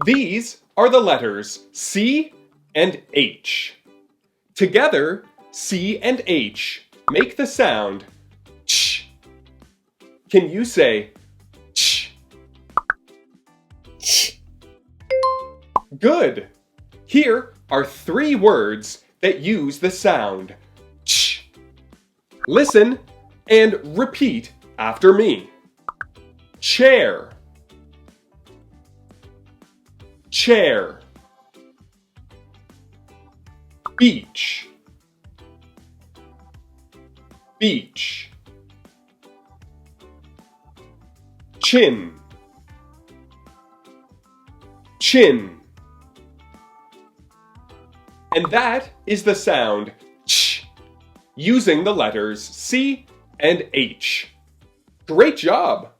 These are the letters C and H. Together, C and H make the sound ch. Can you say ch? Ch. Good. Here are 3 words that use the sound ch. Listen and repeat after me. Chair. Chair. Beach. Beach. Chin. Chin. And that is the sound ch, using the letters C and H. Great job!